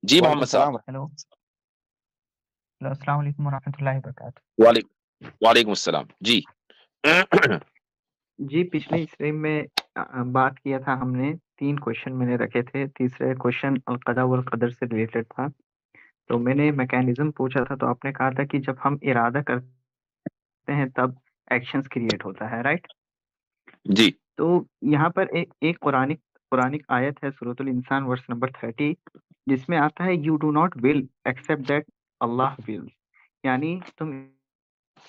جی وعلیکم محمد صاحب. السلام. ہیلو السلام علیکم ورحمۃ اللہ وبرکاتہ. وعلیکم السلام. جی جی پچھلے اسٹریم میں بات کیا تھا ہم نے 3 کوشچن میں نے رکھے تھے. تیسرے کوشچن القضاء والقدر سے ریلیٹڈ تھا. تو میں نے میکینزم پوچھا تھا تو آپ نے کہا تھا کہ جب ہم ارادہ کرتے ہیں تب ایکشنز کریٹ ہوتا ہے، رائٹ؟ جی تو یہاں پر ایک قرآنک آیت ہے سورۃ الانسان ورس نمبر 30 جس میں آتا ہے you do not will accept that Allah will, یعنی تم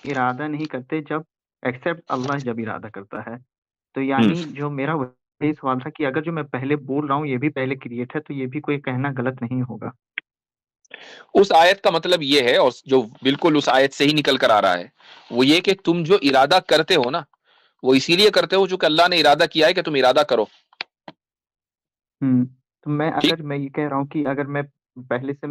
ارادہ نہیں کرتے جب ایکسیپٹ اللہ جب ارادہ کرتا ہے. تو یعنی جو میرا وہی سوال تھا کہ اگر جو میں پہلے بول رہا ہوں یہ بھی پہلے کریٹ ہے تو یہ بھی کوئی کہنا غلط نہیں ہوگا. اس آیت کا مطلب یہ ہے، اور جو بالکل اس آیت سے ہی نکل کر آ رہا ہے وہ یہ کہ تم جو ارادہ کرتے ہو نا وہ اسی لیے کرتے ہو چونکہ اللہ نے ارادہ کیا ہے کہ تم ارادہ کرو. تو میں ٹھیک. اگر میں یہ کہہ رہا ہوں کہ اگر میں پہلے سے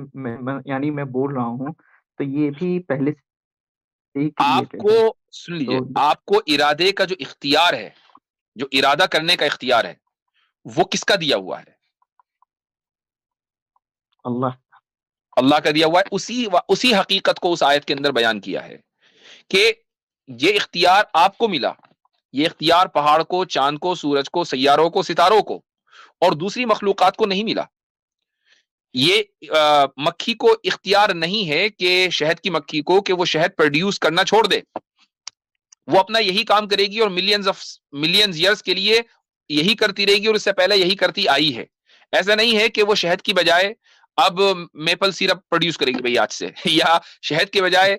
یعنی میں بول رہا ہوں تو یہ بھی پہلے سے ہی آپ کریٹڈ کو ہے. سن لیجئے، تو آپ کو ارادے کا جو اختیار ہے، جو ارادہ کرنے کا اختیار ہے وہ کس کا دیا ہوا ہے؟ اللہ کا دیا ہوا ہے. اسی حقیقت کو اس آیت کے اندر بیان کیا ہے کہ یہ اختیار آپ کو ملا. یہ اختیار پہاڑ کو، چاند کو، سورج کو، سیاروں کو، ستاروں کو اور دوسری مخلوقات کو نہیں ملا. یہ مکھی کو اختیار نہیں ہے کہ شہد کی مکھی کو کہ وہ شہد پروڈیوس کرنا چھوڑ دے. وہ اپنا یہی کام کرے گی اور ملینز ایئرز کے لیے یہی کرتی رہے گی، اور اس سے پہلے یہی کرتی آئی ہے. ایسا نہیں ہے کہ وہ شہد کی بجائے اب میپل سیرپ پروڈیوس کرے گی بھئی آج سے، یا شہد کے بجائے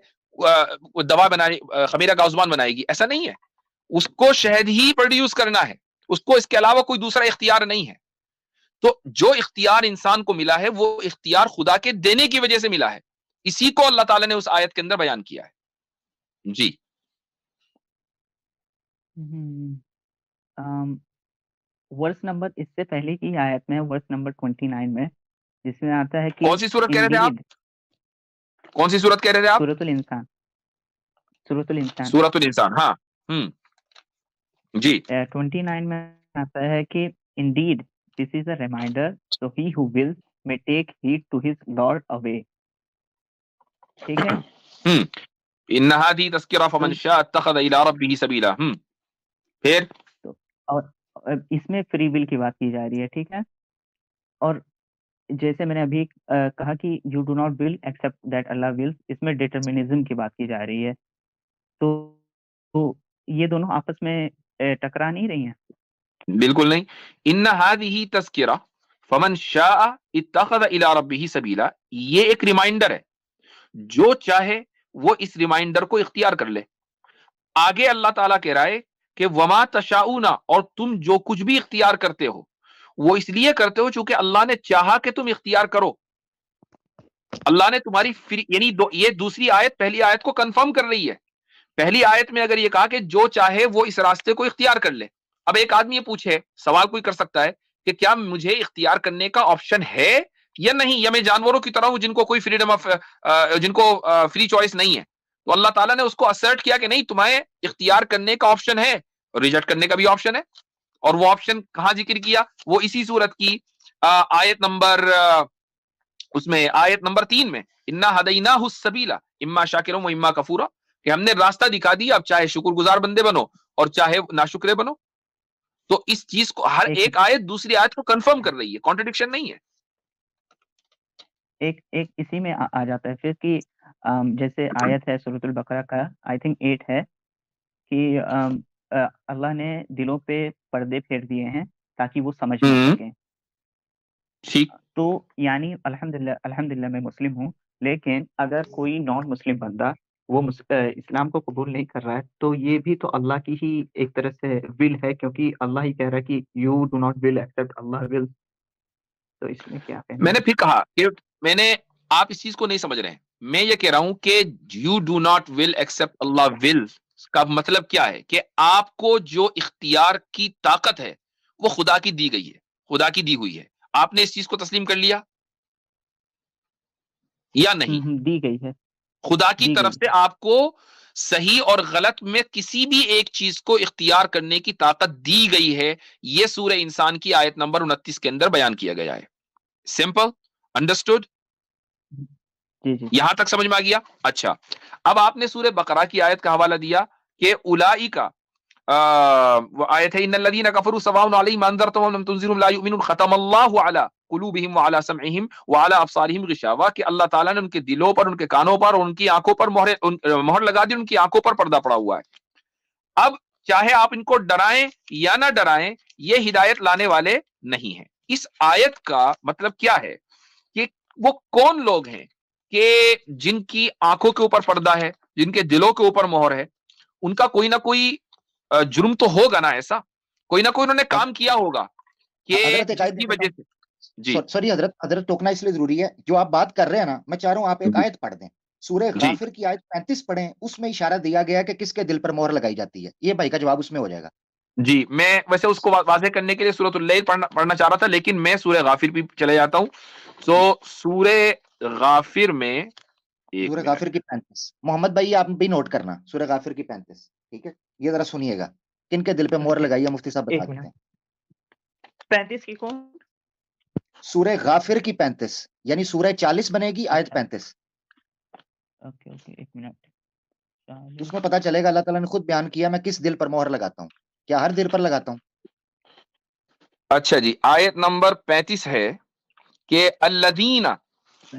دوا بنانے خمیرہ کاؤزمان بنائے گی. ایسا نہیں ہے. اس کو شہد ہی پروڈیوس کرنا ہے، اس کو اس کے علاوہ کوئی دوسرا اختیار نہیں ہے. تو جو اختیار انسان کو ملا ہے وہ اختیار خدا کے دینے کی وجہ سے ملا ہے. اسی کو اللہ تعالیٰ نے اس آیت کے اندر بیان کیا ہے. جی ورس نمبر اس سے پہلے کی آیت میں ورس نمبر 29 میں جس میں آتا ہے کہ کون سی سورت کہہ رہے تھے آپ؟ کون سی سورت کہہ رہے تھے آپ؟ سورۃ الانسان. سورۃ الانسان. ہاں جی 29 میں آتا ہے کہ indeed this is a reminder so he who wills may take heed to his lord away. ٹھیک ہے. ان هذه تذکرہ فمن شاء اتخذ الى ربه سبیلا. پھر اور اس میں فری ول کی بات کی جا رہی ہے. ٹھیک ہے. اور جیسے میں نے ابھی کہا کہ you do not will accept that Allah wills, اس میں ڈیٹرمنزم کی بات کی جا رہی ہے. تو یہ دونوں آپس میں ٹکرا نہیں رہی ہیں؟ بالکل نہیں. ان هذه تذکرہ فمن شاء اتخذ الى ربه سبیلا، یہ ایک ریمائنڈر ہے. جو چاہے وہ اس ریمائنڈر کو اختیار کر لے. آگے اللہ تعالیٰ کہہ رہا ہے کہ وما تشاؤون، اور تم جو کچھ بھی اختیار کرتے ہو وہ اس لیے کرتے ہو چونکہ اللہ نے چاہا کہ تم اختیار کرو. اللہ نے تمہاری یعنی یہ دوسری آیت پہلی آیت کو کنفرم کر رہی ہے. پہلی آیت میں اگر یہ کہا کہ جو چاہے وہ اس راستے کو اختیار کر لے. اب ایک آدمی یہ پوچھے، سوال کوئی کر سکتا ہے کہ کیا مجھے اختیار کرنے کا آپشن ہے یا نہیں، یا میں جانوروں کی طرح ہوں جن کو کوئی فریڈم آف جن کو فری چوائس نہیں ہے. تو اللہ تعالیٰ نے اس کو اسرٹ کیا کہ نہیں، تمہیں اختیار کرنے کا آپشن ہے اور ریجیکٹ کرنے کا بھی آپشن ہے. اور وہ آپشن کہاں ذکر کیا؟ وہ اسی صورت کی آیت نمبر اس میں آیت نمبر 3 میں انا ہدیناہ السبیل اما شاکرا و اما کفورا، کہ ہم نے راستہ دکھا دیا، اب چاہے شکر گزار بندے بنو اور چاہے ناشکرے بنو. تو اس چیز کو ہر ایک آیت دوسری آیت کو کنفرم کر رہی ہے، کانٹرڈکشن نہیں ہے. ایک اسی میں آ جاتا ہے پھر کہ جیسے آیت ہے سورۃ البقرہ کا آئی تھنک 8 ہے کہ اللہ نے دلوں پہ پردے پھیر دیے ہیں تاکہ وہ سمجھ نہ سکیں. ٹھیک. تو یعنی الحمدللہ میں مسلم ہوں، لیکن اگر کوئی نان مسلم بندہ وہ اسلام کو قبول نہیں کر رہا ہے تو یہ بھی تو اللہ کی ہی ایک طرح سے ول ہے، کیونکہ اللہ ہی کہہ رہا ہے کہ you do not will accept Allah will. تو اس میں کیا کہنا؟ میں نے پھر کہا کہ آپ اس چیز کو نہیں سمجھ رہے ہیں. میں یہ کہہ رہا ہوں کہ you do not will accept Allah will کا مطلب کیا ہے کہ آپ کو جو اختیار کی طاقت ہے وہ خدا کی دی گئی ہے، خدا کی دی ہوئی ہے. آپ نے اس چیز کو تسلیم کر لیا یا نہیں؟ دی گئی ہے. خدا کی طرف سے آپ کو صحیح اور غلط میں کسی بھی ایک چیز کو اختیار کرنے کی طاقت دی گئی ہے. یہ سورہ انسان کی آیت نمبر 29 کے اندر بیان کیا گیا ہے. Simple, understood. جی یہاں تک سمجھ میں آ گیا؟ اچھا، اب آپ نے سورہ بقرہ کی آیت کا حوالہ دیا کہ اولئک وہ آیت ہے ان الذین کفروا سواء علیہم انذرتهم ام لم تنذرهم لا یؤمنون ختم اللہ علی قلوبہم وعلی سمعہم وعلی ابصارہم غشاوہ، کہ اللہ تعالیٰ نے ان کے دلوں پر، ان کے کانوں پر اور ان کی آنکھوں پر مہر لگا دی، ان کی آنکھوں پر پردہ پڑا ہوا ہے۔ اب چاہے آپ ان کو ڈرائیں یا نہ ڈرائیں، یہ ہدایت لانے والے نہیں ہیں۔ اس آیت کا مطلب کیا ہے کہ وہ کون لوگ ہیں کہ جن کی آنکھوں کے اوپر پردہ ہے، جن کے دلوں کے اوپر مہر ہے، ان کا کوئی نہ کوئی جرم تو ہوگا نا، ایسا کوئی نہ کوئی انہوں نے کام کیا ہوگا کہ حضرت ایک جس آیت کی دیکھ لیتا وجہ ہوں، سے۔ جی سوری حضرت ٹوکنا اس لیے ضروری ہے، جو آپ بات کر رہے ہیں نا، میں چاہ رہا ہوں آپ ایک آیت پڑھ دیں، سورہ جی غافر کی آیت 35 پڑھیں، اس میں اشارہ دیا گیا کہ کس کے دل پر مہر لگائی جاتی ہے، یہ بھائی کا جواب اس میں ہو جائے گا۔ جی، میں ویسے اس کو واضح کرنے کے لیے سورۃ اللیل پڑھنا چاہ رہا تھا، لیکن میں سورہ غافر بھی چلے جاتا ہوں۔ سو سورہ غافر میں ایک سورہ منٹ، غافر کی 35، محمد بھائی آپ بھی نوٹ کرنا، سورہ غافر کی 35، ٹھیک ہے، یہ ذرا سنیے گا، کن کے دل پہ مہر لگائی ہے مفتی صاحب بتا ایک دیتے منٹ، ہیں۔ 35 کی کون؟ سورہ غافر کی 35 یعنی سورہ 40 بنے گی، آیت اچھا 35، اوکے ایک منٹ، اس میں پتا چلے گا اللہ تعالیٰ نے خود بیان کیا میں کس دل پر مہر لگاتا ہوں، کیا ہر دل پر لگاتا ہوں؟ اچھا جی، آیت نمبر 35 ہے کہ الذین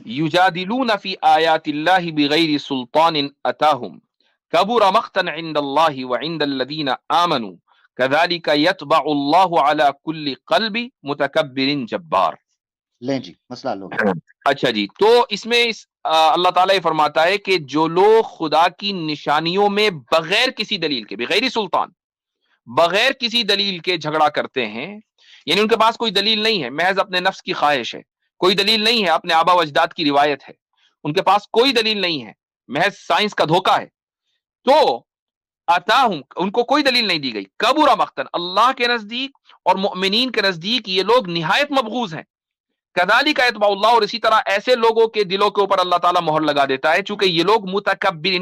یجادلون فی آیات اللہ بغیر سلطان اتاہم کبر مقتا عند اللہ وعند الذین آمنوا کذالک یطبع اللہ علی کل قلب متکبر جبار۔ لیں جی، مسئلہ حل ہو گیا۔ اچھا جی، تو اس میں اللہ تعالیٰ یہ فرماتا ہے کہ جو لوگ خدا کی نشانیوں میں بغیر کسی دلیل کے، بغیر سلطان، بغیر کسی دلیل کے جھگڑا کرتے ہیں، یعنی ان کے پاس کوئی دلیل نہیں ہے، محض اپنے نفس کی خواہش ہے، کوئی دلیل نہیں ہے، اپنے آبا و اجداد کی روایت ہے، ان کے پاس کوئی دلیل نہیں ہے، محض سائنس کا دھوکہ ہے، تو اتاہم، ان کو کوئی دلیل نہیں دی گئی، کبر مقتن، اللہ کے نزدیک اور مؤمنین کے نزدیک یہ لوگ نہایت مبغوض ہیں، کذالک یطبع اللہ، اور اسی طرح ایسے لوگوں کے دلوں کے اوپر اللہ تعالیٰ مہر لگا دیتا ہے، چونکہ یہ لوگ متکبر،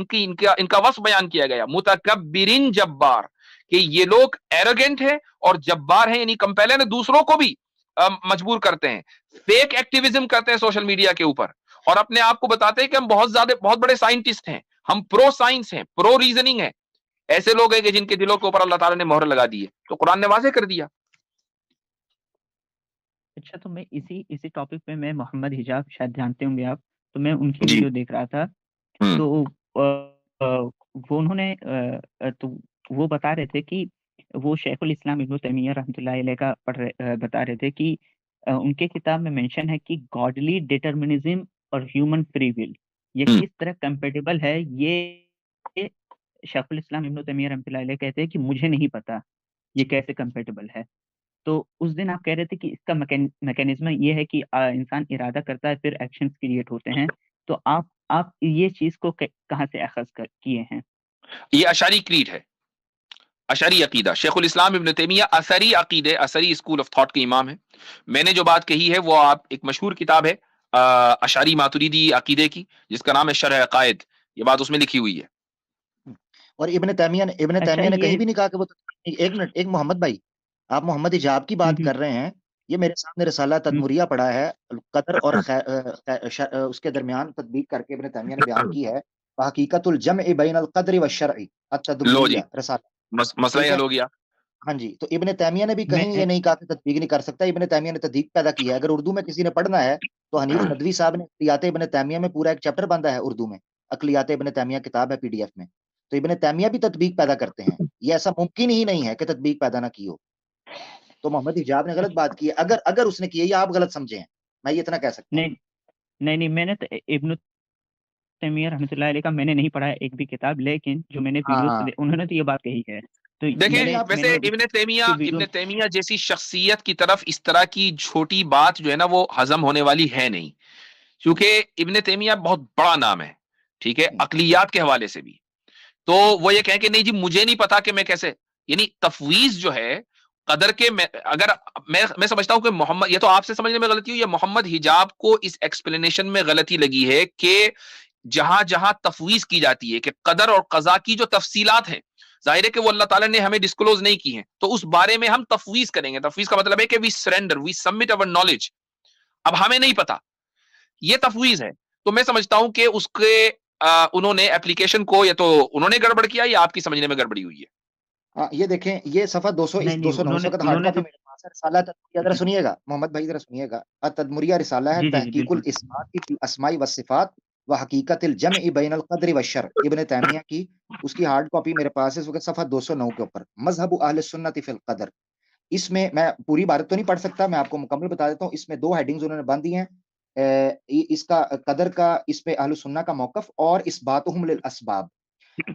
ان کا وصف بیان کیا گیا، متکبرین جبار، کہ یہ لوگ ایروگنٹ ہیں اور جبار ہیں، یعنی کمپیلن ہے، دوسروں کو بھی مجبور کرتے ہیں، فیک ایکٹیویزم کرتے ہیں سوشل میڈیا کے اوپر، اور اپنے آپ کو بتاتے ہیں کہ ہم بہت بڑے سائنٹسٹ ہیں، ہم پرو سائنس ہیں، پرو ریزننگ ہیں۔ ایسے لوگ ہیں کہ جن کے دلوں کے اوپر اللہ تعالیٰ نے مہر لگا دی ہے، تو قرآن نے واضح کر دیا۔ اچھا تو میں اسی ٹاپک پہ، میں محمد حجاب شاید جانتے ہوں گے آپ، تو میں ان کی جی، ویڈیو دیکھ رہا تھا، تو وہ انہوں نے تو وہ بتا رہے تھے کہ وہ شیخ الاسلام ابن تیمیہ رحمۃ اللہ علیہ کا بتا رہے تھے کہ ان کے کتاب میں مینشن ہے کہ گاڈلی ڈیٹرمنزم اور ہیومن فری ول یہ کس طرح کمپیٹیبل ہے، یہ شیخ الاسلام ابن تیمیہ رحمۃ اللہ علیہ کہتے ہیں کہ مجھے نہیں پتا یہ کیسے کمپیٹیبل ہے۔ تو اس دن آپ کہہ رہے تھے کہ اس کا میکینزم یہ ہے کہ انسان ارادہ کرتا ہے، پھر ایکشن کریٹ ہوتے ہیں، تو آپ یہ چیز کو کہاں سے اخذ کیے ہیں؟ یہ اشعری کریڈ ہے، اشعری عقیدہ، شیخ الاسلام ابن تیمیہ اثری عقیدے، اثری اسکول آف تھاٹ کے امام ہیں۔ میں نے جو بات کہی ہے وہ آپ، ایک مشہور کتاب ہے اشعری ماتریدی عقیدے کی، جس کا نام ہے شرح عقائد، یہ بات اس میں لکھی ہوئی ہے۔ اور ابن تیمیہ نے کہیں بھی نہیں کہا کہ وہ، ایک منٹ، ایک محمد بھائی، آپ محمد حجاب کی بات کر رہے ہیں، یہ میرے سامنے رسالہ تدمریہ پڑھا ہے، قدر اور اس کے درمیان تطبیق کر کے ابن تیمیہ نے بیان کی ہے، حقیقت الجمع بین القدر والشرع لو جی، التدمریہ رسالہ، مسئلہ ٹھیک ہی ہے؟ حل ہو گیا۔ ہاں جی، تو ابن تیمیہ نے بھی کہیں یہ نہیں کہا کہ تطبیق نہیں کر سکتا، ابن تیمیہ نے تدبیق پیدا کی ہے۔ اگر اردو میں کسی نے پڑھنا ہے تو حنیف ندوی صاحب نے عقلیات ابن تیمیہ میں پورا ایک چیپٹر باندھا ہے اردو میں، عقلیات ابن تیمیہ کتاب ہے PDF میں، تو ابن تیمیہ بھی تطبیق پیدا کرتے ہیں، یہ ایسا ممکن ہی نہیں ہے کہ تطبیق پیدا نہ کی ہو۔ تو محمد حجاب نے غلط بات کی ہے، اگر اس نے کی ہے یا آپ غلط سمجھے ہیں، میں یہ اتنا کہہ سکتا ہوں۔ نہیں میں نے تو ابن تیمیہ رحمۃ اللہ علیہ کا میں نے نہیں پڑھا ایک بھی کتاب، لیکن جو میں نے ویڈیوز انہوں نے تو یہ بات کہی ہے، تو دیکھیں ویسے ابن تیمیہ جیسی شخصیت کی طرف اس طرح کی چھوٹی بات جو ہے نا وہ ہضم ہونے والی ہے نہیں، کیونکہ ابن تیمیہ بہت بڑا نام ہے، ٹھیک ہے، عقلیات کے حوالے سے بھی، تو وہ یہ کہیں کہ نہیں جی مجھے نہیں پتا کہ میں کیسے، یعنی تفویض جو ہے قدر کے، اگر میں سمجھتا ہوں کہ محمد، یہ تو آپ سے سمجھنے میں غلطی ہوئی، یا محمد حجاب کو اس ایکسپلینیشن میں غلطی لگی ہے کہ جہاں جہاں تفویض کی جاتی ہے کہ قدر اور قضا کی جو تفصیلات ہیں، ظاہر ہے کہ وہ اللہ تعالیٰ نے ہمیں ڈسکلوز نہیں کی ہیں، تو اس بارے میں ہم تفویض کریں گے۔ تفویض کا مطلب ہے کہ وی سرینڈر، وی سبمٹ اور نالج، اب ہمیں نہیں پتا، یہ تفویض ہے۔ تو میں سمجھتا ہوں کہ اس کے انہوں نے اپلیکیشن کو یا تو انہوں نے گڑبڑ کیا یا آپ کی سمجھنے میں گڑبڑی ہوئی ہے. ہاں یہ دیکھیں، یہ صفحہ 200 نہیں نہیں 209 کا ہارڈ کاپی میرے پاس ہے. رسالہ تدمریہ، ذرا سنیے گا محمد بھائی، ذرا سنیے گا. تدمریہ رسالہ ہے، جی جی جی تحقیق بالکل. الاسماء فی الاسماء والصفات و حقیقت الجمع بین القدر والشرع، ابن تیمیہ کی، اس کی ہارڈ کاپی میرے پاس ہے اس وقت صفحہ 209 کے اوپر. مذہب اہل سنت فی القدر، اس میں میں پوری عبارت تو نہیں پڑھ سکتا، میں آپ کو مکمل بتا دیتا ہوں. اس میں 2 ہیڈنگز انہوں نے باندھ دی ہیں. اس کا قدر کا، اس پہ اہل سنہ کا موقف، اور اثباتہم للاسباب،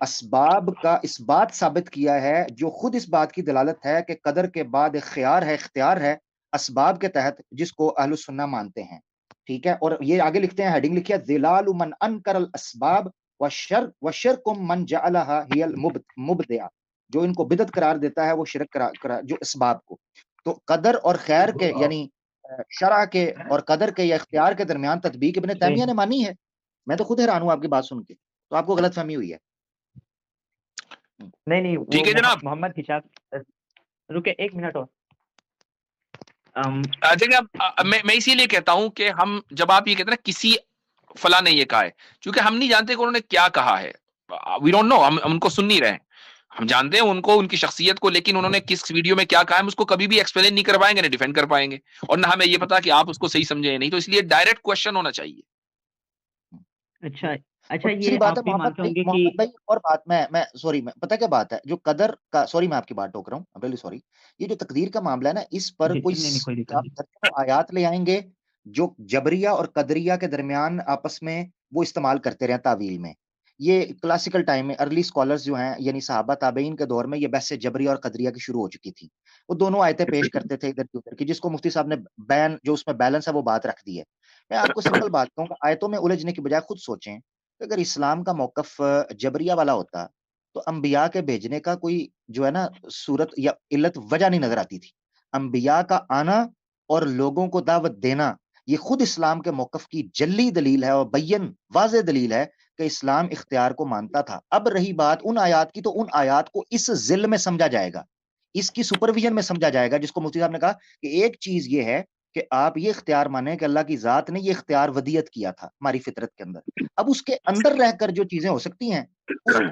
اسباب کا اس بات ثابت کیا ہے جو خود اس بات کی دلالت ہے کہ قدر کے بعد ایک خیار ہے، اختیار ہے اسباب کے تحت، جس کو اہل السنہ مانتے ہیں. ٹھیک ہے. اور یہ آگے لکھتے ہیں، ہیڈنگ لکھی ہے، ذلال من انکر الاسباب وشرک من جعلها هي المبدع، جو ان کو بدعت قرار دیتا ہے وہ شرک قرار جو اسباب کو. تو قدر اور خیر کے یعنی شرع کے اور قدر کے یا اختیار کے درمیان تطبیق ابن تیمیہ نے مانی ہے. میں تو خود حیران ہوں آپ کی بات سن کے. تو آپ کو غلط فہمی ہوئی ہے. نہیں ٹھیک ہے جناب. محمد ہشام رکے 1 منٹ اور. دیکھیں میں اسی لیے کہتا ہوں کہ ہم جب آپ یہ کہتے ہیں نا کسی فلاں نے یہ کہا ہے، چونکہ ہم نہیں جانتے کہ انہوں نے کیا کہا ہے، وی ڈونٹ نو، ہم ان کو سن نہیں رہے ہیں. ہم جانتے ہیں ان کو، ان کی شخصیت کو، لیکن انہوں نے کس ویڈیو میں کیا کہا ہے ہم اس کو کبھی بھی ایکسپلین نہیں کر پائیں گے، نہ ڈیفینڈ کر پائیں گے، اور نہ ہمیں یہ پتا کہ آپ اس کو صحیح سمجھے یا نہیں. تو اس لیے ڈائریکٹ کوشچن ہونا چاہیے. اچھا اور دوسری یہ بات آپ ہے بھی محمد مانتے بھائی، ہوں گے کہ محمد بھائی اور بات میں سوری، میں پتہ کیا بات ہے جو قدر کا، سوری میں آپ کی بات ٹوک رہا ہوں، ریلی سوری. یہ جو تقدیر کا معاملہ ہے نا، اس پر کوئی نہیں کوئی دقت آپ نہیں. درجنوں آیات لے آئیں گے جو جبریہ اور قدریہ کے درمیان آپس میں وہ استعمال کرتے رہے تعویل میں. یہ کلاسیکل ٹائم میں ارلی اسکالرز جو ہیں، یعنی صحابہ تابعین کے دور میں، یہ بحث جبریہ اور قدریہ کی شروع ہو چکی تھی. وہ دونوں آیتیں پیش کرتے تھے ادھر کی ادھر کی، جس کو مفتی صاحب نے بین جو اس میں بیلنس ہے وہ بات رکھ دی ہے. میں آپ کو سمپل بات کہوں گا، آیتوں میں الجھنے کی بجائے خود سوچیں کہ اگر اسلام کا موقف جبریہ والا ہوتا تو انبیاء کے بھیجنے کا کوئی جو ہے نا صورت یا علت وجہ نہیں نظر آتی تھی. انبیاء کا آنا اور لوگوں کو دعوت دینا یہ خود اسلام کے موقف کی جلی دلیل ہے اور بین واضح دلیل ہے کہ اسلام اختیار کو مانتا تھا. اب رہی بات ان آیات کی، تو ان آیات کو اس ذل میں سمجھا جائے گا، اس کی سپرویژن میں سمجھا جائے گا، جس کو مفتی صاحب نے کہا کہ ایک چیز یہ ہے کہ آپ یہ اختیار مانیں کہ اللہ کی ذات نے یہ اختیار ودیت کیا تھا ہماری فطرت کے اندر. اب اس کے اندر رہ کر جو چیزیں ہو سکتی ہیں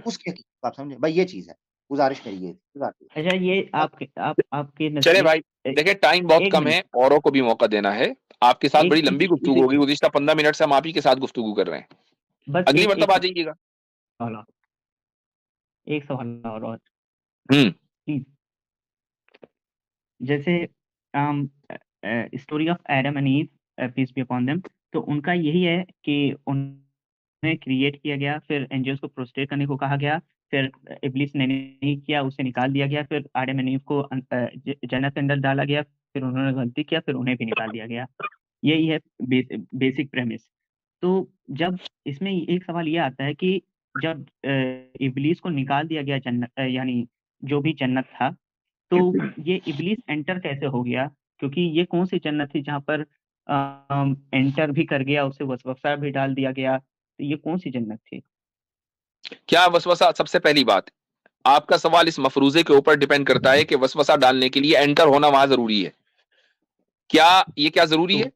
اس کے آپ سمجھیں بھائی، یہ چیز ہے. گزارش کریے. اچھا یہ آپ کے چلے بھائی دیکھیں ٹائم بہت کم ہے، اوروں کو بھی موقع دینا ہے. آپ کے ساتھ بڑی لمبی گفتگو ہوگی، گزشتہ 15 منٹ سے ہم آپ ہی کے ساتھ گفتگو کر رہے ہیں. اگلی مرتبہ آ جائیے گا. ایک سوال اور پلیز. جیسے اسٹوری آف ایڈم اینڈ ایو پیس بی اپون دیم، تو ان کا یہی ہے کہ انہیں کریٹ کیا گیا، پھر اینجلز کو پروسٹریٹ کرنے کو کہا گیا، پھر ابلیس نے نہیں کیا، اسے نکال دیا گیا، پھر آدم اینڈ ایو کو جنت کے اندر ڈالا گیا، پھر انہوں نے غلطی کیا، پھر انہیں بھی نکال دیا گیا. یہی ہے بیسک پریمس. تو جب اس میں ایک سوال یہ آتا ہے کہ جب ابلیس کو نکال دیا گیا جنت، یعنی جو بھی جنت تھا، تو یہ ابلیس انٹر کیسے ہو گیا؟ کیونکہ یہ کون سی جنت تھی جہاں پر انٹر بھی کر گیا، اسے وسوسہ بھی ڈال دیا گیا؟ تو یہ کون سی جنت تھی؟ کیا وسوسہ؟ سب سے پہلی بات آپ کا سوال اس مفروضے کے اوپر ڈیپینڈ کرتا ہے کہ وسوسہ ڈالنے کے لیے انٹر ہونا وہاں ضروری ہے. کیا ضروری ہے؟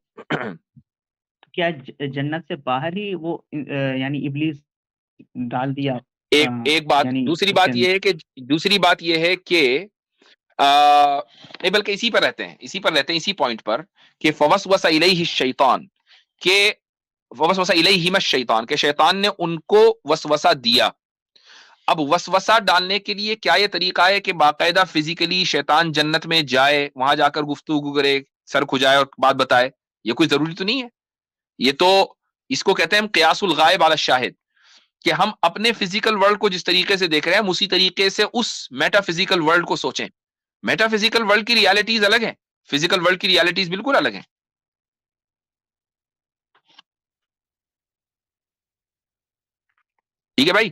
کیا جنت سے باہر ہی وہ یعنی ابلیس ڈال دیا؟ ایک بات. دوسری بات یہ ہے کہ نہیں بلکہ اسی پر رہتے ہیں اسی پوائنٹ پر کہ فوسوس الیہ الشیطان، کہ فوسوس الیہم الشیطان، کہ شیطان نے ان کو وسوسہ دیا. اب وسوسہ ڈالنے کے لیے کیا یہ طریقہ ہے کہ باقاعدہ فزیکلی شیطان جنت میں جائے، وہاں جا کر گفتگو کرے، سر کھجائے اور بات بتائے؟ یہ کوئی ضروری تو نہیں ہے. یہ تو اس کو کہتے ہیں ہم قیاس الغائب علی الشاہد، کہ ہم اپنے فزیکل ورلڈ کو جس طریقے سے دیکھ رہے ہیں ہم اسی طریقے سے اس میٹا فزیکل ورلڈ کو سوچیں. میٹا فزیکل ورلڈ کی ریالٹیز الگ ہیں، فزیکل ورلڈ کی ریالٹیز بالکل الگ ہیں. ٹھیک ہے بھائی؟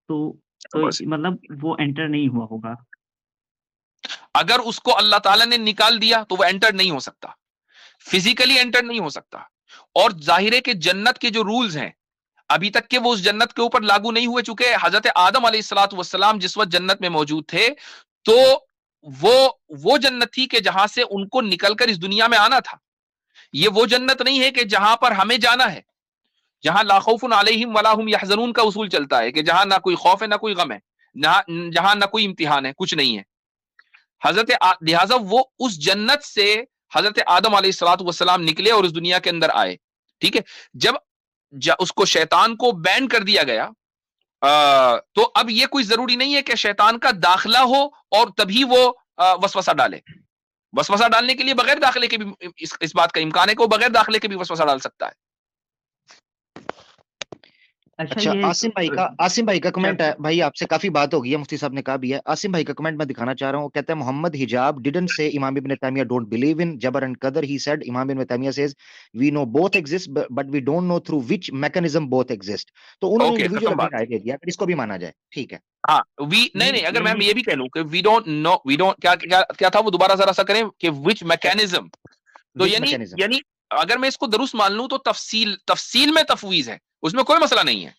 تو مطلب وہ انٹر نہیں ہوا ہوگا. اگر اس کو اللہ تعالیٰ نے نکال دیا تو وہ انٹر نہیں ہو سکتا، فزیکلی انٹر نہیں ہو سکتا. اور ظاہر ہے کہ جنت کے جو رولز ہیں ابھی تک کہ وہ اس جنت کے اوپر لاگو نہیں ہوئے، چونکہ حضرت آدم علیہ الصلوۃ والسلام جس وقت جنت میں موجود تھے تو وہ جنت تھی کہ جہاں سے ان کو نکل کر اس دنیا میں آنا تھا. یہ وہ جنت نہیں ہے کہ جہاں پر ہمیں جانا ہے، جہاں لا خوف علیہم ولا ہم یحزنون کا اصول چلتا ہے کہ جہاں نہ کوئی خوف ہے نہ کوئی غم ہے، جہاں نہ کوئی امتحان ہے، کچھ نہیں ہے. لہٰذا وہ اس جنت سے حضرت آدم علیہ الصلوۃ والسلام نکلے اور اس دنیا کے اندر آئے. ٹھیک ہے، جب اس کو شیطان کو بین کر دیا گیا تو اب یہ کوئی ضروری نہیں ہے کہ شیطان کا داخلہ ہو اور تبھی وہ وسوسہ ڈالے. وسوسہ ڈالنے کے لیے بغیر داخلے کے بھی اس بات کا امکان ہے کہ وہ بغیر داخلے کے بھی وسوسہ ڈال سکتا ہے. اچھا عاصم بھائی کا کمنٹ ہے. بھائی آپ سے کافی بات ہو گئی ہے، مفتی صاحب نے کہا بھی ہے. عاصم بھائی کا کمنٹ میں دکھانا چاہ رہا ہوں. کہتے ہیں محمد حجاب didn't say امام ابن تیمیہ don't believe in جبر and قدر. He said امام ابن تیمیہ says we know both exist but we don't know through which mechanism both exist. تو انہوں نے انڈیویجول اپنی رائے دے دیا، اگر اس کو بھی مانا جائے ٹھیک ہے. ہاں نہیں اگر میں یہ بھی کہہ لوں کہ we don't کیا تھا وہ دوبارہ ذرا سا کریں کہ which mechanism، تو یعنی اگر میں اس کو درست مان لوں تو تفصیل میں تفویض ہے، اس میں کوئی مسئلہ نہیں ہے.